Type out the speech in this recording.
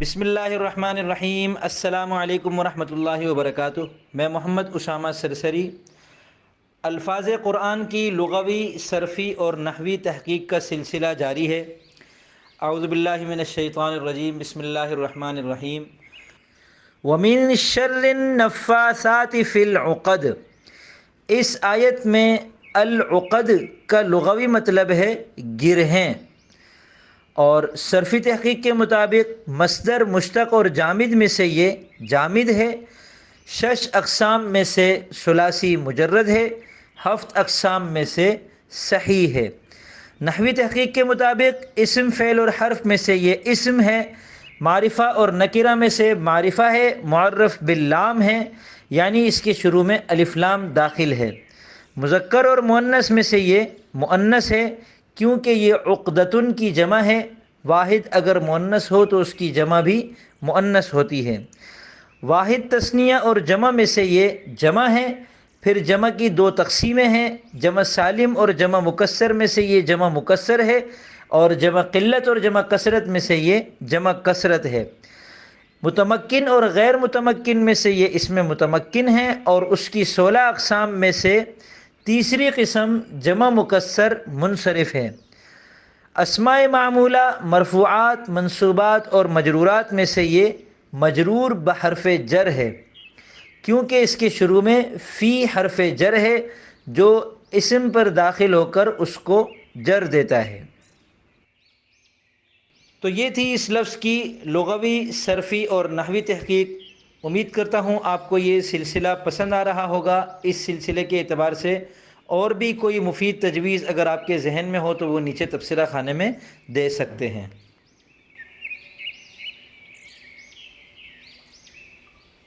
بسم اللہ الرحمن الرحیم۔ السلام علیکم ورحمۃ اللہ وبرکاتہ۔ میں محمد اسامہ سرسری الفاظ قرآن کی لغوی، صرفی اور نحوی تحقیق کا سلسلہ جاری ہے۔ اعوذ باللہ من الشیطان الرجیم، بسم اللہ الرحمن الرحیم۔ وَمِن شَرِّ النَّفَّاثَاتِ فِي الْعُقَدِ، اس آیت میں العقد کا لغوی مطلب ہے گرہیں، اور صرفی تحقیق کے مطابق مصدر مشتق اور جامد میں سے یہ جامد ہے، 6 اقسام میں سے ثلاثی مجرد ہے، 7 اقسام میں سے صحیح ہے۔ نحوی تحقیق کے مطابق اسم، فعل اور حرف میں سے یہ اسم ہے، معرفہ اور نکرہ میں سے معرفہ ہے، معرف باللام ہے، یعنی اس کے شروع میں الف لام داخل ہے۔ مذکر اور مؤنث میں سے یہ مؤنث ہے، کیونکہ یہ عقدتن کی جمع ہے، واحد اگر مؤنث ہو تو اس کی جمع بھی مؤنث ہوتی ہے۔ واحد تثنیہ اور جمع میں سے یہ جمع ہے۔ پھر جمع کی 2 تقسیمیں ہیں، جمع سالم اور جمع مکسر میں سے یہ جمع مکسر ہے، اور جمع قلت اور جمع کثرت میں سے یہ جمع کثرت ہے۔ متمکن اور غیر متمکن میں سے یہ اسم متمکن ہے، اور اس کی 16 اقسام میں سے تیسری قسم جمع مکسر منصرف ہے۔ اسماء معمولہ، مرفوعات، منصوبات اور مجرورات میں سے یہ مجرور بحرف جر ہے، کیونکہ اس کے شروع میں فی حرف جر ہے جو اسم پر داخل ہو کر اس کو جر دیتا ہے۔ تو یہ تھی اس لفظ کی لغوی، صرفی اور نحوی تحقیق۔ امید کرتا ہوں آپ کو یہ سلسلہ پسند آ رہا ہوگا۔ اس سلسلے کے اعتبار سے اور بھی کوئی مفید تجویز اگر آپ کے ذہن میں ہو تو وہ نیچے تبصرہ خانے میں دے سکتے ہیں۔